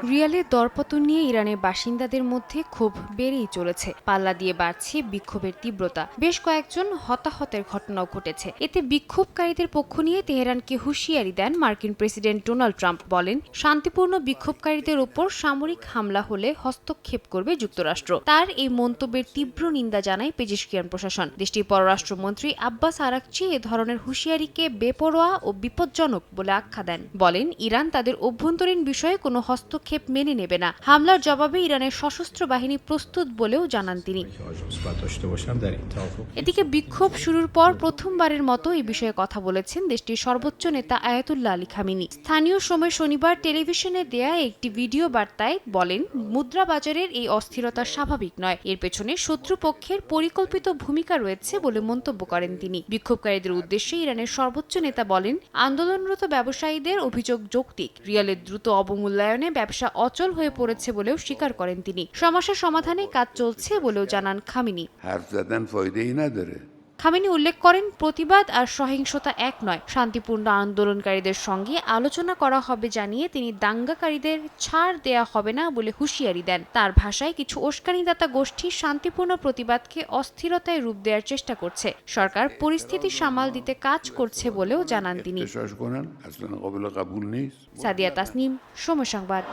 রিয়ালের দরপতন নিয়ে ইরানের বাসিন্দাদের মধ্যে ক্ষোভ বেড়েই চলেছে। পাল্লা দিয়ে বাড়ছে বিক্ষোভের তীব্রতা। বেশ কয়েকজন হতাহতের ঘটনাও ঘটেছে। এতে বিক্ষোভকারীদের পক্ষ নিয়ে তেহরানকে হুঁশিয়ারি দেন মার্কিন প্রেসিডেন্ট ডোনাল্ড ট্রাম্প। বলেন, শান্তিপূর্ণ বিক্ষোভকারীদের ওপর সামরিক হামলা হলে হস্তক্ষেপ করবে যুক্তরাষ্ট্র। তার এই মন্তব্যের তীব্র নিন্দা জানায় পেজিশকিয়ান প্রশাসন। দেশটির পররাষ্ট্রমন্ত্রী আব্বাস আরাকচি এ ধরনের হুঁশিয়ারিকে বেপরোয়া ও বিপজ্জনক বলে আখ্যা দেন। বলেন, ইরান তাদের অভ্যন্তরীণ বিষয়ে কোনো হস্তক্ষেপ মেনে নেবে না। হামলার জবাবে ইরানের সশস্ত্র বাহিনী প্রস্তুত বলেও জানান তিনি। এদিকে বিক্ষোভ শুরুর পর প্রথমবারের মতো এই বিষয়ে কথা বলেছেন দেশটির সর্বোচ্চ নেতা আয়াতুল্লাহ আলী খামেনি। স্থানীয় সময় শনিবার টেলিভিশনে দেয়া একটি ভিডিও বার্তায় বলেন, মুদ্রা বাজারের এই অস্থিরতা স্বাভাবিক নয়। এর পেছনে শত্রুপক্ষের পরিকল্পিত ভূমিকা রয়েছে বলে মন্তব্য করেন তিনি। বিক্ষোভকারীদের উদ্দেশ্যে ইরানের সর্বোচ্চ নেতা বলেন, আন্দোলনরত ব্যবসায়ীদের অভিযোগ যৌক্তিক। রিয়ালের দ্রুত অবমূল্যায়নে ব্যবসা অচল হয়ে পড়েছে বলেও স্বীকার করেন তিনি। সমস্যা সমাধানে কাজ চলছে বলেও জানান খামেনি। খামেনি উল্লেখ করেন, প্রতিবাদ আর সহিংসতা এক নয়। শান্তিপূর্ণ আন্দোলনকারীদের সঙ্গে আলোচনা করা হবে জানিয়ে তিনি দাঙ্গাকারীদের ছাড় দেয়া হবে না বলে হুঁশিয়ারি দেন। তার ভাষায়, কিছু উস্কানিদাতা গোষ্ঠী শান্তিপূর্ণ প্রতিবাদকে অস্থিরতায় রূপ দেওয়ার চেষ্টা করছে। সরকার পরিস্থিতি সামাল দিতে কাজ করছে বলেও জানান তিনি। সাদিয়া তাসনিম, সময় সংবাদ।